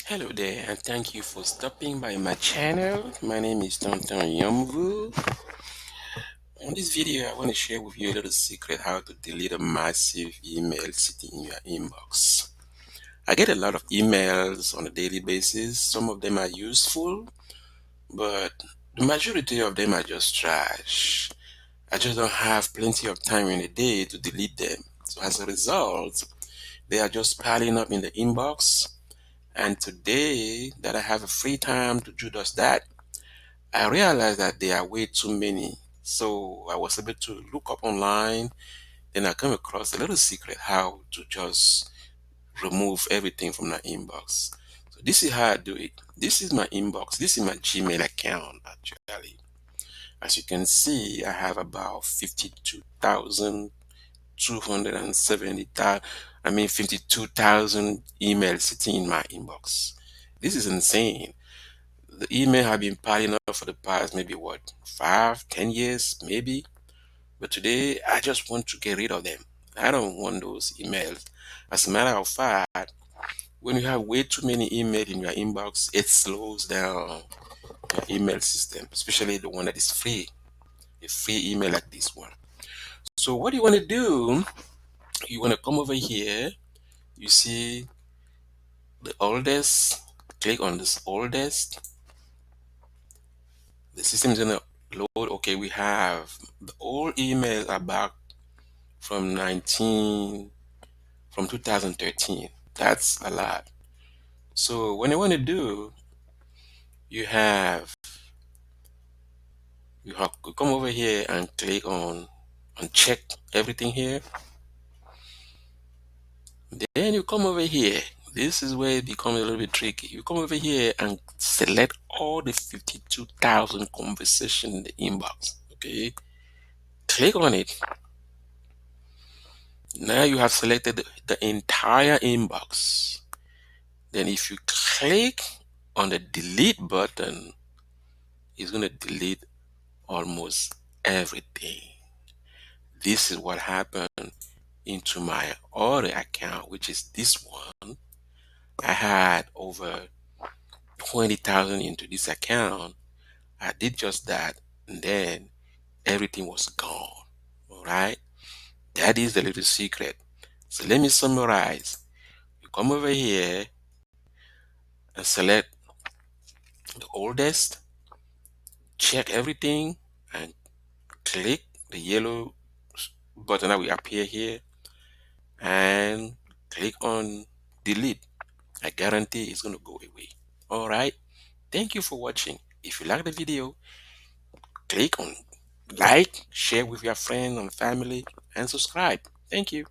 Hello there, and thank you for stopping by my channel. My name is Tonton Yomvu. On this video, I want to share with you a little secret how to delete a massive email sitting in your inbox. I get a lot of emails on a daily basis. Some of them are useful, but the majority of them are just trash. I just don't have plenty of time in a day to delete them. So as a result, they are just piling up in the inbox. And today that I have a free time to do just that, I realized that there are way too many. So I was able to look up online, then I come across a little secret how to just remove everything from my inbox. So this is how I do it. This is my inbox. This is my Gmail account actually. As you can see, I have about 52,270,000 emails sitting in my inbox. This is insane. The email have been piling up for the past maybe what 5, 10 years maybe, but today I just want to get rid of them. I don't want those emails. As a matter of fact, when you have way too many emails in your inbox, it slows down your email system, especially the one that is free, a free email like this one. So what you want to do, you want to come over here, you see the oldest, click on this oldest. The system is gonna load. Okay, we have the old emails are back from 2013. That's a lot. So what you want to do, you have you have to come over here and click on check everything here. Then you come over here. This is where it becomes a little bit tricky. You come over here and select all the 52,000 conversations in the inbox. Okay, click on it. Now you have selected the entire inbox. Then if you click on the delete button, it's going to delete almost everything. This is what happened into my other account, which is this one. I had over 20,000 into this account. I did just that, and then everything was gone. All right, that is the little secret. So let me summarize. You come over here and select the oldest, check everything, and click the yellow button that will appear here and click on delete. I guarantee it's going to go away. All right, thank you for watching. If you like the video, click on like, share with your friends and family, and subscribe. Thank you.